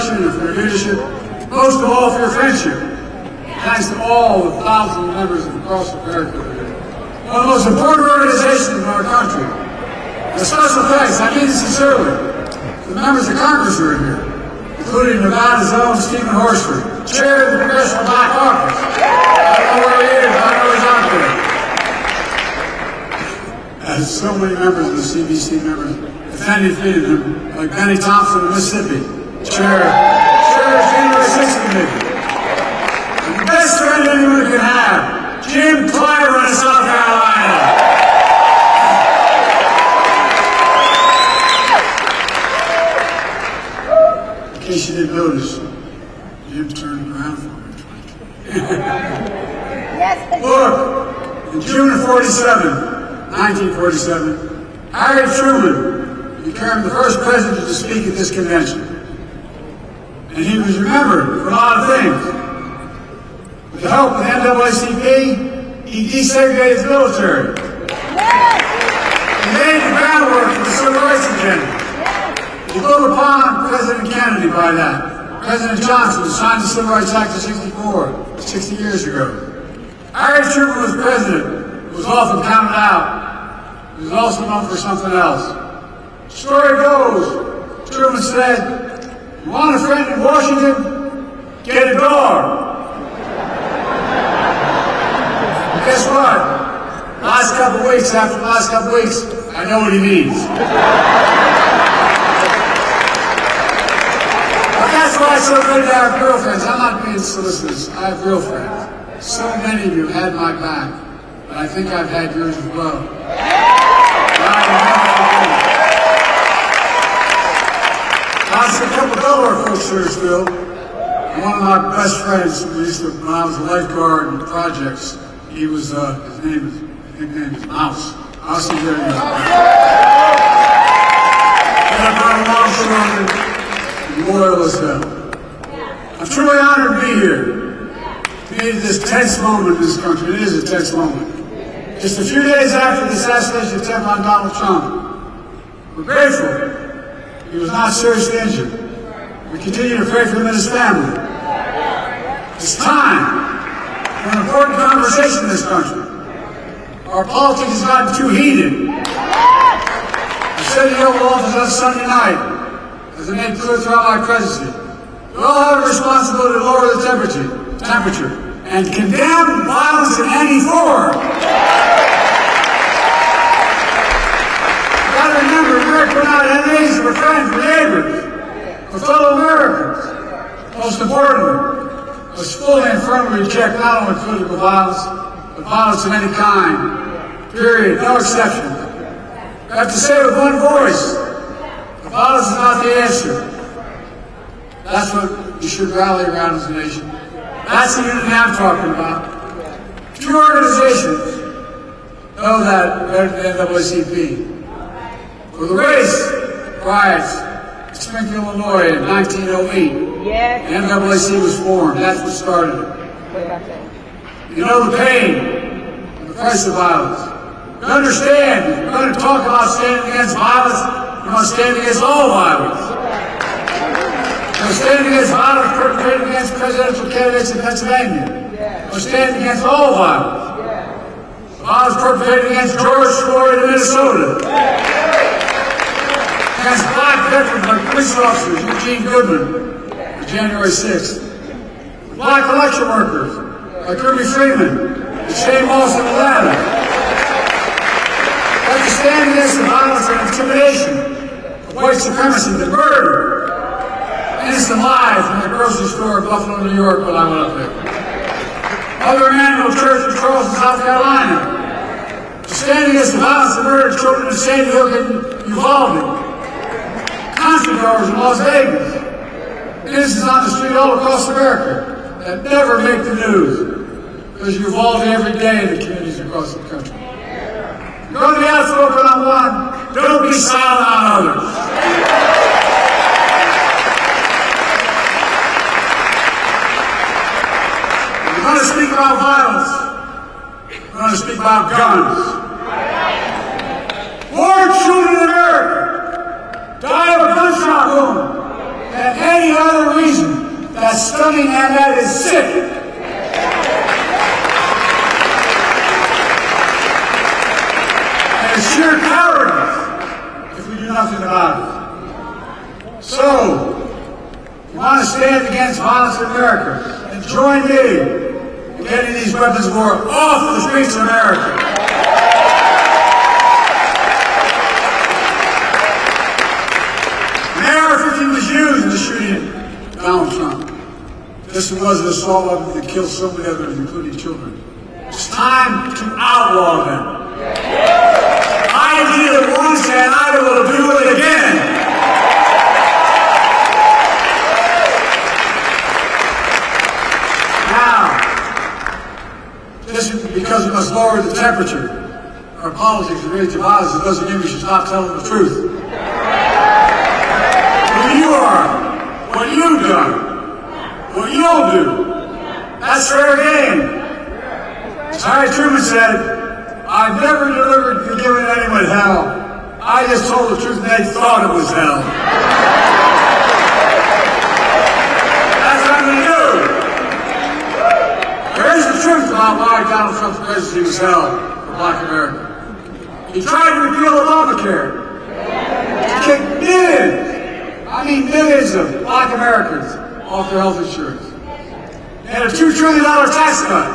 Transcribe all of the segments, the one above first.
direction and for your leadership, most of all for your friendship. Thanks to all the thousands of members across America. One of the most important organizations in our country. A special thanks, I mean it sincerely, to the members of Congress who are here, including Nevada's own Stephen Horsford, Chair of the Congressional Black Caucus. I don't know where he is, I know he's out there. As so many members of the CBC members defending freedom, like Benny Thompson of Mississippi, Chair of the January 6th Committee. And the best friend anyone can have, Jim Clyburn of South Carolina. In case you didn't notice, Jim turned around for me. Look, in June of 1947, Harry Truman became the first president to speak at this convention. And he was remembered for a lot of things. With the help of the NAACP, he desegregated the military. He laid the groundwork for the civil rights agenda. He built upon President Kennedy by that. President Johnson signed the Civil Rights Act of 64, 60 years ago. Harry Truman was president, who was often counted out. He was also known for something else. The story goes, Truman said, "You want a friend in Washington? Get a dog." And guess what? After the last couple weeks, I know what he means. That's why it's so good to have girlfriends. I'm not being solicitous. I have girlfriends. So many of you have had my back, but I think I've had yours as well. Lots of couple Delaware folks here still. One of my best friends, when I was a lifeguard in projects, he was, his nickname is Mouse. I'll see you there. And I brought him on loyal as hell. I'm truly honored to be here. To me, this tense moment in this country, it is a tense moment. Just a few days after the assassination attempt on Donald Trump, we're grateful he was not seriously injured. We continue to pray for him and his family. It's time for an important conversation in this country. Our politics has gotten too heated. I said in the Oval Office on Sunday night, as I made clear throughout my presidency, we all have a responsibility to lower the temperature and condemn violence in any form. You've got to remember, we're not enemies, we're friends, we're neighbors, we're fellow Americans. Most importantly, let's fully and firmly reject not only political violence, but violence of any kind, period, no exceptions. We have to say with one voice, violence is not the answer. That's what we should rally around as a nation. That's the unity I'm talking about. Few organizations know that better than the NAACP. For the race riots in Springfield, Illinois in 1908, the NAACP was formed. That's what started it. You know the pain and the price of violence. You understand, if you're going to talk about standing against violence, you must stand against all violence. You must stand against violence perpetrated against presidential candidates in Pennsylvania. You must stand against all violence. Violence perpetrated against George Floyd in Minnesota. Against black veterans like police officers, Eugene Goodman, on January 6th. Black election workers like Kirby Freeman and Shane Moss in Atlanta. You have to stand against the violence and intimidation of white supremacy, the murder, innocent lives in the grocery store in Buffalo, New York when I went up there. Mother Emanuel Church in Charleston, South Carolina. To stand against the violence and murder of children in Sandy Hook and Uvalde. Concert goers in Las Vegas. Innocents on the street all across America that never make the news because Uvalde every day in the communities across the country. Go to the outspoken on one, don't be silent on others. We're going to speak about violence. We're going to speak about guns. More children in America die of a gunshot wound than any other stunning and that is sick. And it's sheer cowardice if we do nothing about it. So, if you want to stand against violence in America, and join me in getting these weapons of war off the streets of America. AR-15 was used in the shooting of Donald Trump. This was an assault weapon that killed so many others, including children. It's time to outlaw them. I did it once and I will do it again. Now, just because we must lower the temperature, our politics related to violence, it doesn't mean we should stop telling the truth. Who you are, what you've done, what you'll do, that's fair game. As Harry Truman said, I've never given anyone hell. I just told the truth and they thought it was hell. That's what I'm going to do. There is the truth about why Donald Trump's presidency was hell for Black America. He tried to repeal Obamacare. He kicked millions of Black Americans off their health insurance. And a $2 trillion tax cut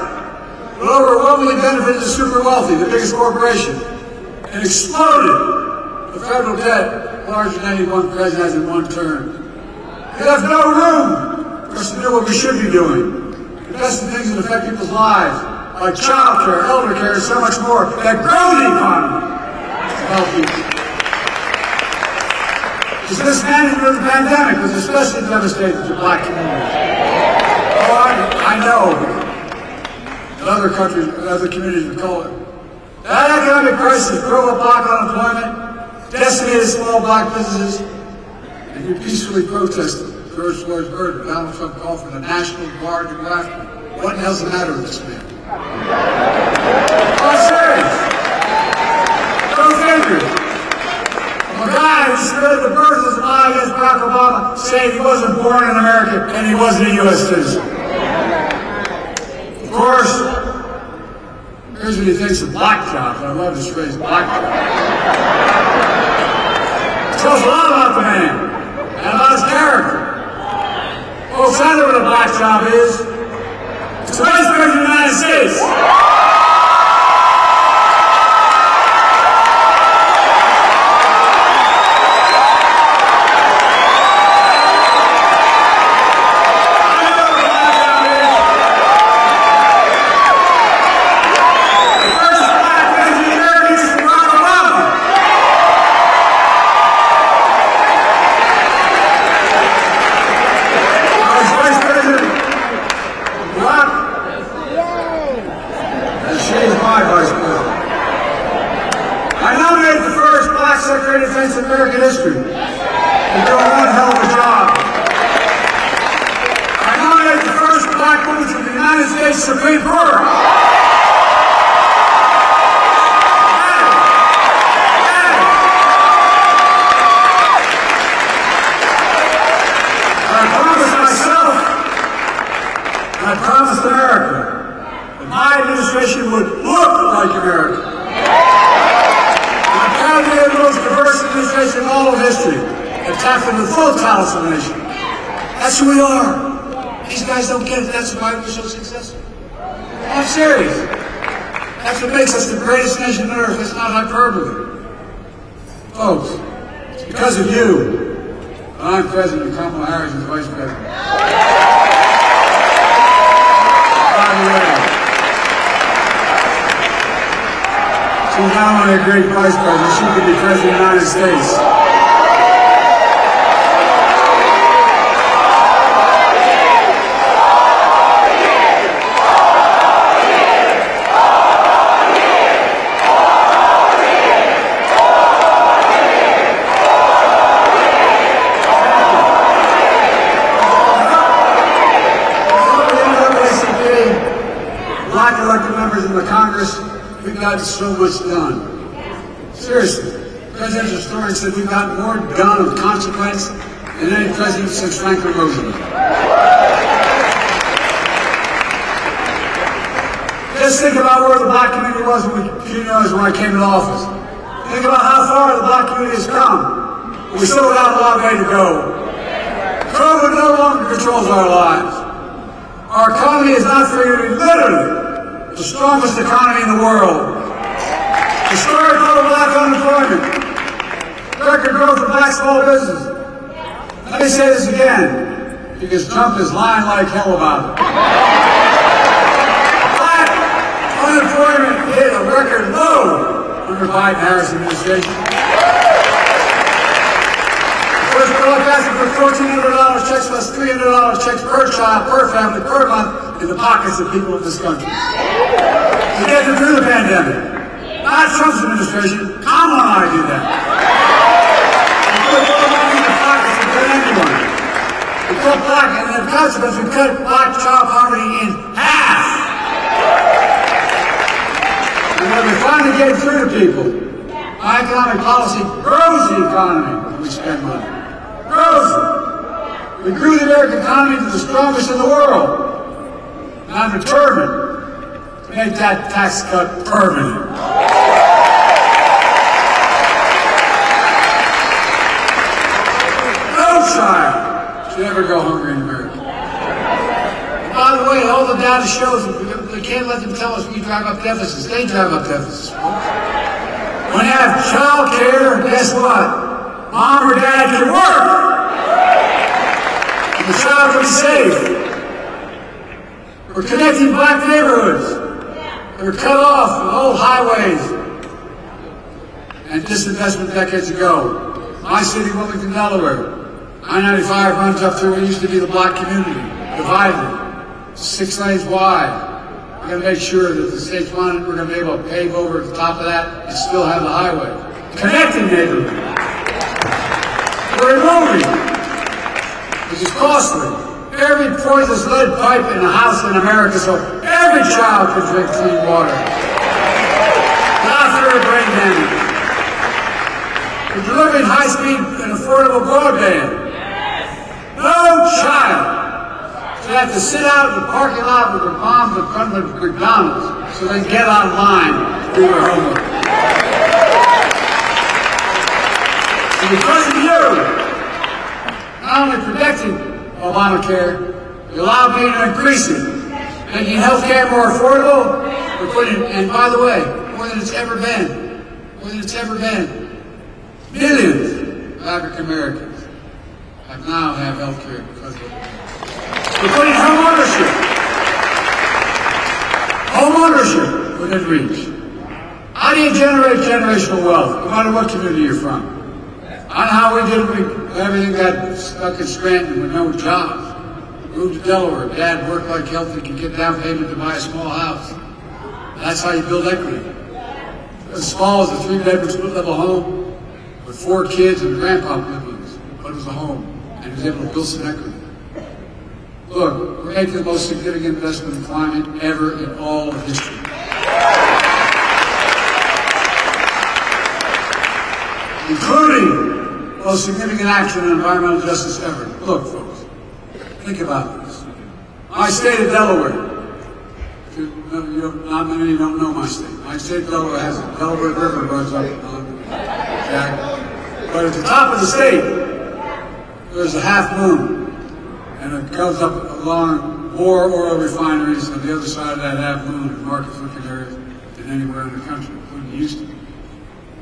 will overwhelmingly benefit the super wealthy, the biggest corporation, and exploded the federal debt larger than any one president has in one term. It left no room for us to do what we should be doing. Invest in things that affect people's lives, like child care, elder care, and so much more, that grow the economy to help people. This mismanagement of the pandemic was especially devastating to Black communities. Oh, I know. Other countries, other communities would call it. That economic crisis drove up Black unemployment, decimated small Black businesses, and you peacefully protested George Floyd's murder. Donald Trump called for the National Guard to go after him. What the hell's the matter with this man? I'm serious. Go figure. A guy who spread the birth of the lie against Barack Obama, saying he wasn't born in America and he wasn't a U.S. citizen. Of course, here's what he thinks of black jobs. I love this phrase, black jobs. It tells a lot about the man and about his character. Folks, I know what a black job is. It's the Vice President of the United States. Secretary of Defense in American history. You're doing one hell of a job. I nominate the first Black woman to the United States Supreme Court. I promised myself, and I promised America, that my administration would look like America. The most diverse administration in all of history, and tackling the full talents of the nation. That's who we are. These guys don't get it. That's why we're so successful. I'm serious. That's what makes us the greatest nation on earth. It's not hyperbole. Folks, it's because of you that I'm President and Kamala Harris is Vice President. By the way, she's not only a great vice president, she could be president of the United States. Black elected members in the Congress, we've gotten so much done. Seriously. Presidential historian said we've gotten more done of consequence than any president since Franklin Roosevelt. Just think about where the black community was when I came into office. Think about how far the black community has come. We still got a long way to go. COVID no longer controls our lives. Our economy is not free to be literally the strongest economy in the world. Historic low black unemployment. Record growth of black small business. Let me say this again, because Trump is lying like hell about it. Black unemployment hit a record low under Biden-Harris administration. First bill I passed put $1,400 checks plus $300 checks per child, per family, per month in the pockets of people of this country. To get them through the pandemic. Not Trump's administration. Kamala did that. We put more money in the pockets than anyone. We cut black, and in consequence, we cut black child poverty in half. And when we finally get through to people, my economic policy grows the economy when we spend money. Grows it. We grew the American economy to the strongest in the world. And I'm determined to make that tax cut permanent. No child should ever go hungry in America. And by the way, all the data shows that we can't let them tell us we drive up deficits. They drive up deficits, folks. When you have child care, guess what? Mom or dad can work. And the child can be safe. We're connecting black neighborhoods that were cut off with old highways and disinvestment decades ago. My city, Wilmington, Delaware, I-95 runs up through what used to be the black community, divided, 6 lanes wide. We're going to make sure that the state's wanted, we're going to be able to pave over the top of that and still have the highway. Connecting neighborhoods. We're removing, which is costly, every poisonous lead pipe in a house in America so every child can drink clean water. Not through brain damage. We're delivering high-speed and affordable broadband. No child should have to sit out in the parking lot with their moms in front of McDonald's so they can get online to do their homework. And because of you, not only protecting Obamacare, you allow me to increase it, making health care more affordable. We're putting, and by the way, more than it's ever been, millions of African Americans now have health care because of it. We're putting home ownership within reach. How do you generate generational wealth, no matter what community you're from? I know how we did. Everything got stuck in Scranton with no jobs. Moved to Delaware. Dad worked like hell to get down payment to buy a small house. That's how you build equity. As small as a 3-bedroom split-level home with 4 kids and grandpa lived, but it was a home, and he was able to build some equity. Look, we're making the most significant investment in climate ever in all of history. Including the most significant action in environmental justice ever. Look, folks, think about this. My state of Delaware, not many don't know my state. My state of Delaware has a Delaware River runs up on Jack. But at the top of the state, there's a half moon. And it comes up along more oil refineries on the other side of that half moon in market-looking areas than anywhere in the country, including Houston.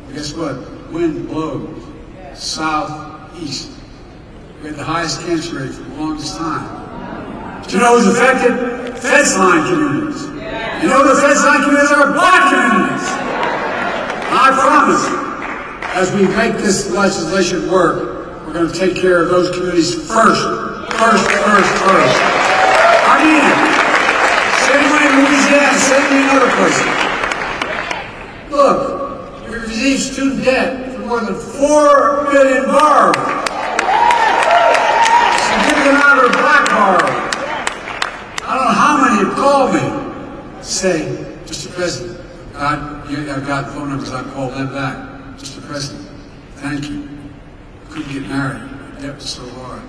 But guess what? Wind blows southeast. We had the highest cancer rate for the longest time. But you know who's affected? Fence line communities. You know the fence line communities are black communities. And I promise, as we make this legislation work, we're going to take care of those communities first. First. I mean it. Same way in Louisiana, same way in other places. Look, we received student debt for more than 4 billion borrowers. Significant amount of black borrowers. I don't know how many have called me. Say, Mr. President, I've got phone numbers, I've called them back. Mr. President, thank you. Couldn't get married. My debt was so large.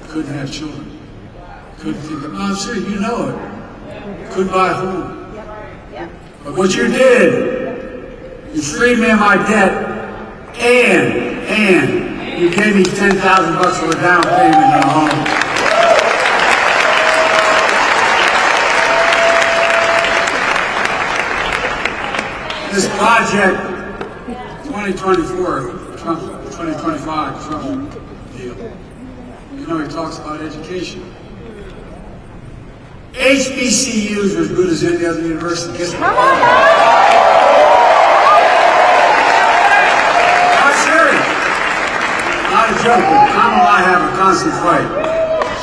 Couldn't have children. Couldn't think of, no, I'm serious, you know it. Couldn't buy a home. But what you did, you freed me of my debt, and you gave me $10,000 for a down payment on a home. This project, 2024, Trump, 2025, Trump deal. You know, he talks about education. HBCUs are as good as any other university. Guess what? Not serious. Not a joke. But Kamala and I have a constant fight.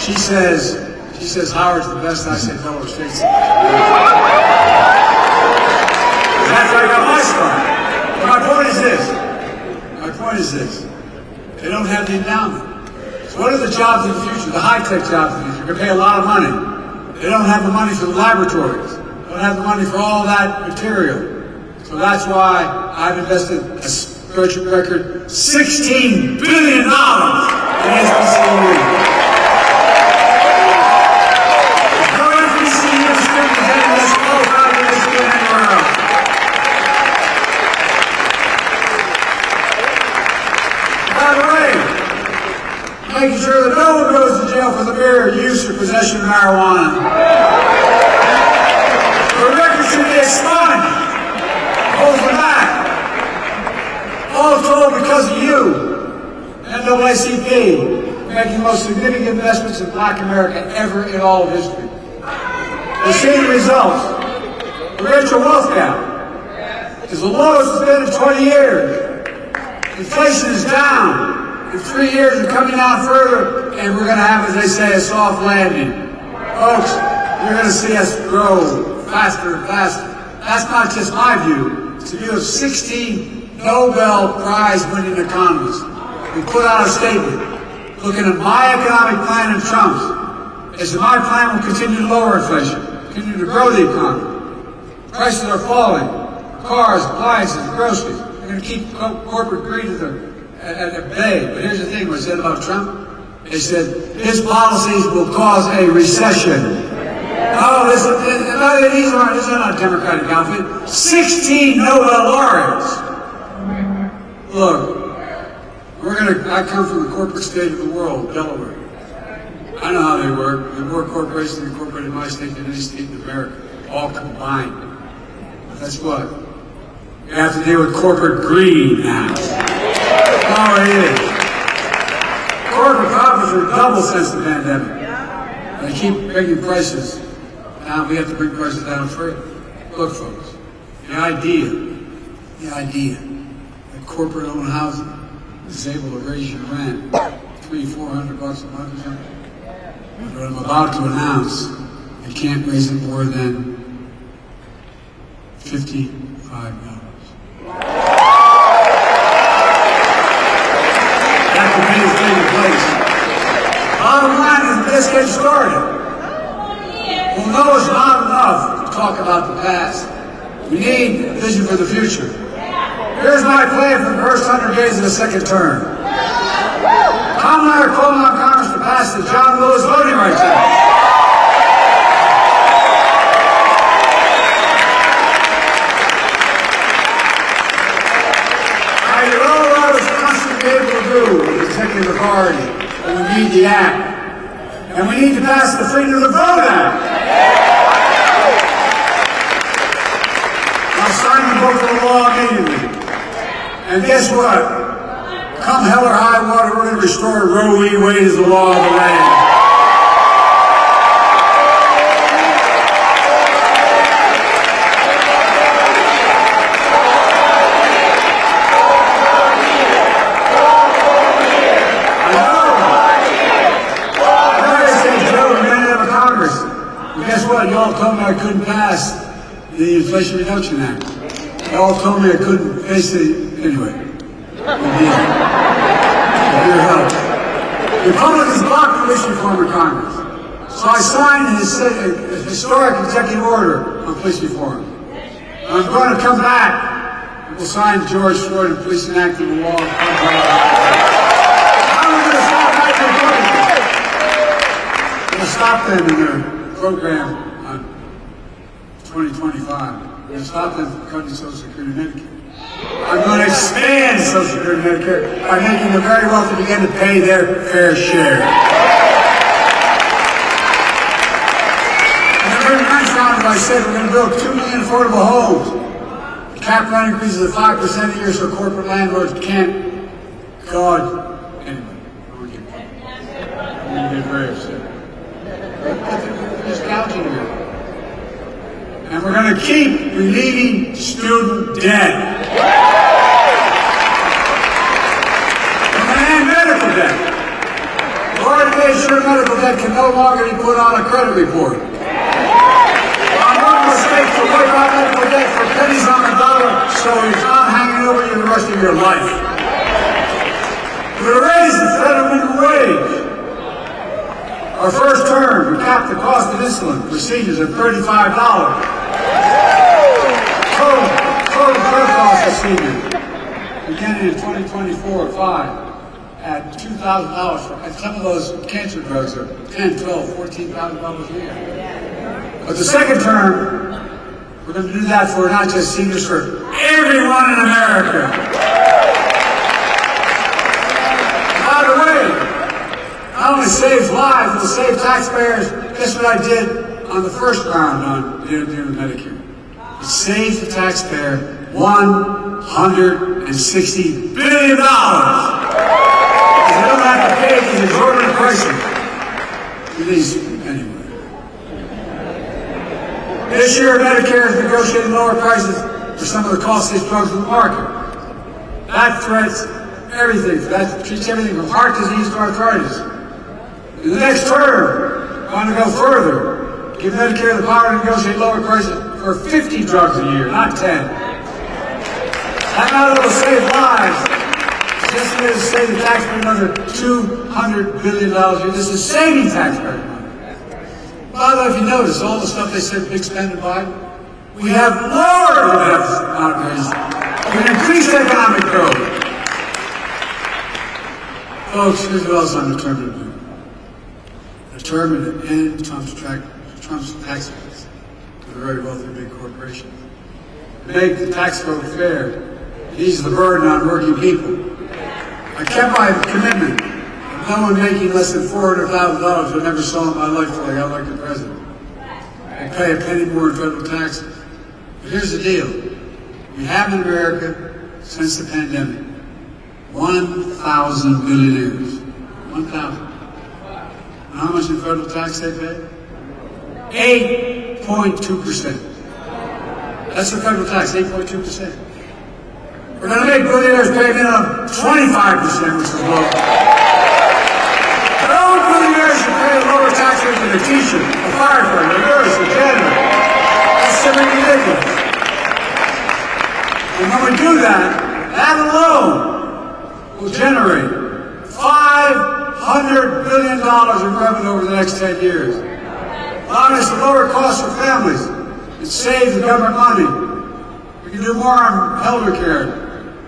She says Howard's the best. I say Delaware State's the best. That's where I got my start. My point is this. They don't have the endowment. So what are the jobs of the future? The high-tech jobs of the future. You're going to pay a lot of money. They don't have the money for the laboratories. They don't have the money for all that material. So that's why I've invested a record $16 billion in HBCU. There's no HBCU student getting this close out of this than anywhere else. By the way, making sure that no one goes to jail for the mere use or possession of marijuana. The record should be expunged. Hold them back. All told because of you, NAACP, making the most significant investments in Black America ever in all of history. We're seeing the results. The racial wealth gap is the lowest it's been in 20 years. Inflation is down. In 3 years, we're coming down further, and we're going to have, as they say, a soft landing. Folks, you're going to see us grow faster and faster. That's not just my view. It's the view of 16 Nobel Prize-winning economists. We put out a statement looking at my economic plan and Trump's. They said my plan will continue to lower inflation, continue to grow the economy. Prices are falling. Cars, appliances, groceries. We're going to keep corporate greed at bay. But here's the thing, what I said about Trump. They said his policies will cause a recession. Oh, this is not a Democratic outfit. 16 Nobel laureates. Look, I come from the corporate state of the world, Delaware. I know how they work. There are more corporations incorporated in my state than any state in America, all combined. But that's what? You have to deal with corporate greed now. That's all it is. Corporate profits are double since the pandemic. They keep bringing prices down. We have to bring prices down further. Look, folks, the idea that corporate-owned housing is able to raise your rent $300-400 a month or something. But I'm about to announce they can't raise it more than $55. That could be his taking place. Bottom line is this gets started. We'll know it's not enough to talk about the past. We need a vision for the future. Here's my plan for the first 100 days of the second term. Tom and I are calling on Congress to pass the John Lewis Voting Rights Act. I did all I was constantly able to do with the executive authority, but we need the act. And we need to pass the Freedom to Vote Act. I'll sign the book of the law immediately. And guess what? Come hell or high water, we're going to restore Roe v. Wade as the law of the land. I know I say, Joe, we're going to have a Congress. But guess what? You all told me I couldn't pass the Inflation Reduction Act. You all told me I couldn't face the... Anyway, with your help. Republicans blocked police reform in Congress. So I signed a historic executive order on police reform. I'm going to come back and we'll sign the George Floyd and Police Enacting the Law. How are we going to stop that Republicans? We're going to stop them in their program on 2025. going to stop them from cutting Social Security and Medicare. I'm going to expand Social Security and Medicare by making the very wealthy begin to pay their fair share. In the very next round, I said we're going to build 2 million affordable homes. Cap rent increases of 5% a year so corporate landlords can't. God. Anyway, I'm going to get very upset. They're just gouging here. And we're going to keep relieving student debt. We're going to end medical debt. Already made sure medical debt can no longer be put on a credit report. Our normal states will wipe out medical debt for pennies on the dollar, so it's not hanging over you the rest of your life. We're going to raise the federal minimum wage. Our first term, we capped the cost of insulin procedures at $35. Total drug costs of seniors, beginning in 2024-5, at $2,000. And some of those cancer drugs are $10,000, $12,000, $14,000 a year. But the second term, we're going to do that for not just seniors, for everyone in America. By the way, not only saves lives, it'll save taxpayers. Guess what I did on the first round on the Medicare? It saves the taxpayer $160 billion. Because they don't have to pay these exorbitant prices. Anyway. This year, Medicare is negotiating lower prices for some of the costliest drugs in the market. That threats everything. That treats everything from heart disease to arthritis. In the next term, I want to go further. Give Medicare the power to negotiate lower prices for 50 drugs a year, not 10. That not only will save lives, just as it is save the taxpayer another $200 billion a year. This is saving taxpayer money. By the way, if you notice, all the stuff they said big spending by, we have lowered the deficit outlays. We've increased economic growth. Folks, here's what else I'm determined to do. Determined to end Trump's tax cuts to the very wealthy big corporations. Make the tax code fair. Ease the burden on working people. I kept my commitment. No one making less than $400,000 I never saw in my life till I got elected president. I pay a penny more in federal taxes. But here's the deal. We have in America, since the pandemic, 1,000 billionaires. 1,000. And how much in federal tax they pay? 8.2%. That's the federal tax, 8.2%. We're going to make billionaires pay a minimum of 25%, which is low. No billionaires should pay a lower tax rate than a teacher, a firefighter, a nurse, a janitor. That's simply ridiculous. And when we do that, that alone will generate $500 billion in revenue over the next 10 years. Allowing us to lower costs for families and save the government money. We can do more on elder care,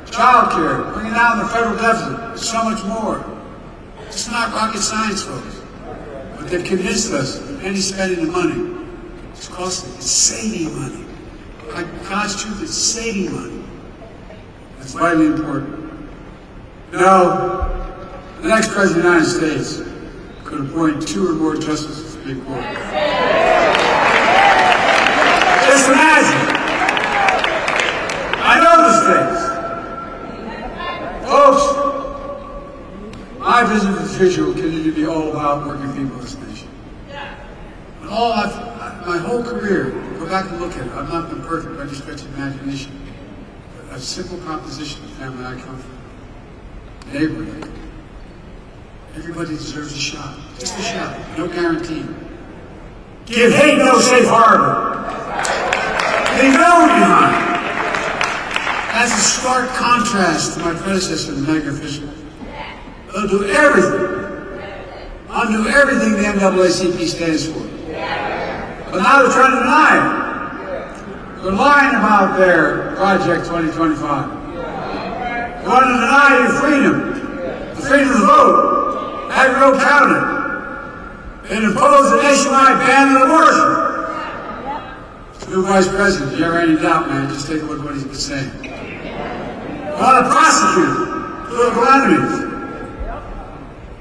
child care, bringing down the federal deficit, so much more. It's not rocket science, folks. But they've convinced us that any spending of money is costly. It's saving money. By God's truth, it's saving money. That's vitally important. No, the next president of the United States could appoint 2 or more justices to the Supreme Court. Just imagine. I know the states. Folks, my vision for the future will continue to be all about working people in this nation. And my whole career, go back and look at it, I've not been perfect by any stretch of imagination. But a simple proposition, the family I come from, neighborhood. Everybody deserves a shot. Just a shot. No guarantee. Give hate no safe harbor. Leave no one behind. That's a stark contrast to my predecessor, the mega official. They'll do everything. Undo everything the NAACP stands for. But now they're trying to deny it. They're lying about their Project 2025. They want to deny your freedom. The freedom to vote. Have your vote counted. And impose a nationwide ban on abortion. New Vice President, if you ever had any doubt, man, just take a look at what he's been saying. They want to prosecute political enemies.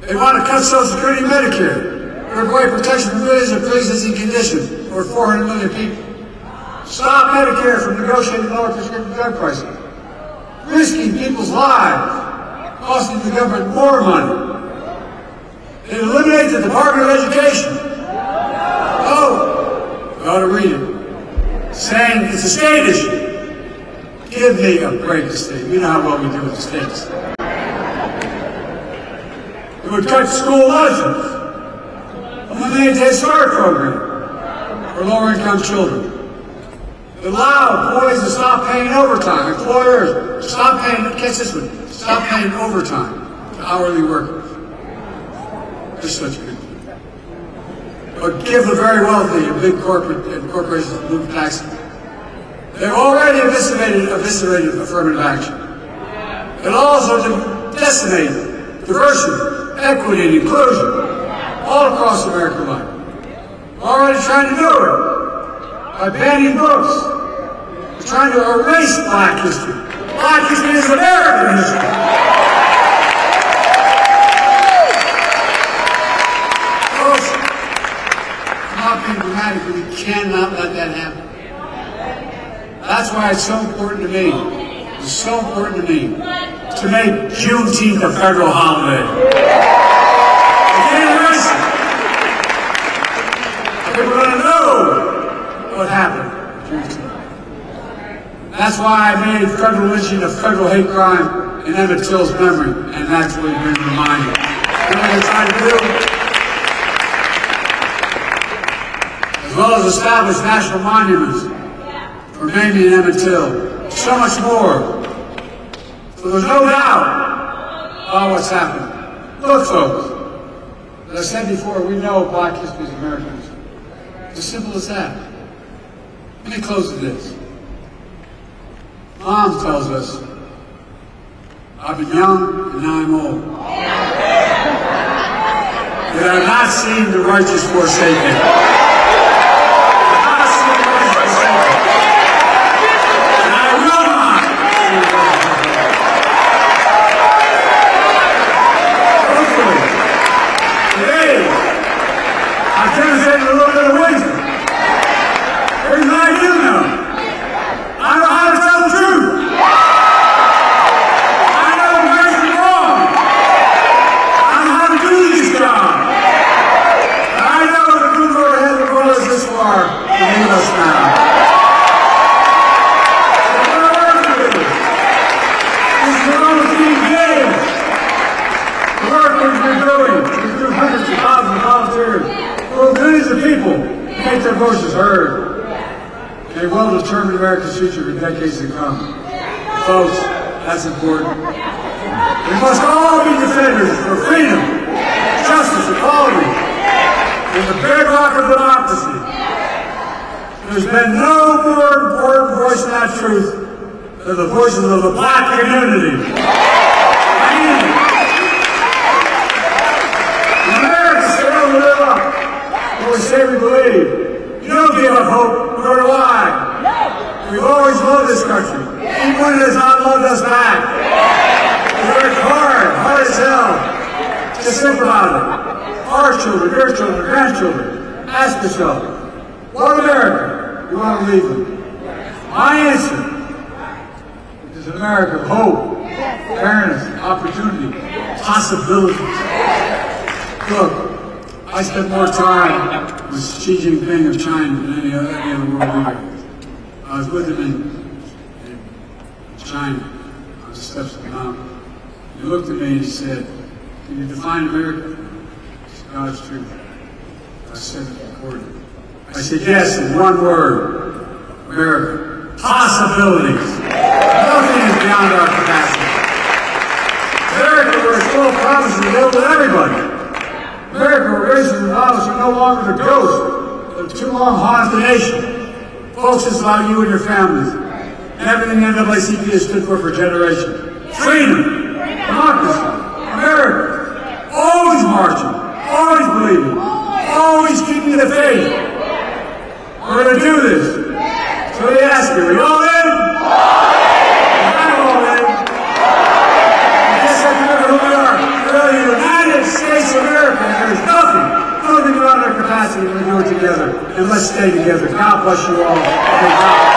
They want to cut Social Security and Medicare, provide protection for millions of pre-existing conditions for 400 million people. Stop Medicare from negotiating lower prescription drug prices, risking people's lives, costing the government more money. They eliminate the Department of Education. Oh, you ought to read it. Saying it's a state issue. Give me a break, the state. You know how well we do with the states. It would cut school lunches. Eliminate the Head Start program for lower-income children. Allow employees to stop paying overtime. Employers, stop paying, catch this one, stop paying overtime to hourly workers. They're such good people. But give the very wealthy and big corporations move taxes. They've already eviscerated affirmative action. It also decimated diversity, equity, and inclusion all across American life. We're already trying to do it by banning books. We're trying to erase black history. Black history is American history. Folks, I'm not being dramatic, but we cannot let that happen. That's why it's so important to me. It's so important to me to make Juneteenth a federal holiday. We can't erase it. People are going to know what happened. That's why I made federal lynching a federal hate crime in Emmett Till's memory, and that's what we've been reminded. You know what they're trying to do? As well as establish national monuments for Mamie and Emmett Till. So much more. So there's no doubt about what's happened. Look, folks, as I said before, we know black history is American history. It's as simple as that. Let me close with this. Mom tells us, I've been young and now I'm old. Yet I've not seen the righteous forsaken. Voices heard in a well-determined American future for decades to come. Folks, that's important. We must all be defenders for freedom, justice, equality, and the bedrock of democracy. There's been no more important voice in that truth than the voices of the black community. Americans say we live up what we say we believe. You don't give up hope, nor do I. We've always loved this country, even when it has not loved us back. We worked hard as hell. Just think about it. Our children, your children, grandchildren. Ask yourself, what America do you want to leave them? My answer is America of hope, fairness, opportunity, possibilities. Look, I spent more time with Xi Jinping of China than any other world leader. I was with him in China on the steps of the mountain. He looked at me and he said, "Can you define America?" It's God's truth. I said it recorded. I said, yes, in one word, America. Possibilities. Nothing is beyond our capacity. America, where it's full of promises available to everybody. America, where racism and violence are no longer the ghost of too long haunted the nation. Folks, it's about you and your families. And everything the NAACP has stood for generations. Freedom, democracy, America. Always marching, always believing, always keeping the faith. We're going to do this. So we ask you, are you all in? I'm all in. I guess that's who we are. We're the United States of America, and there's nothing beyond our capacity to do it together. And let's stay together. God bless you all.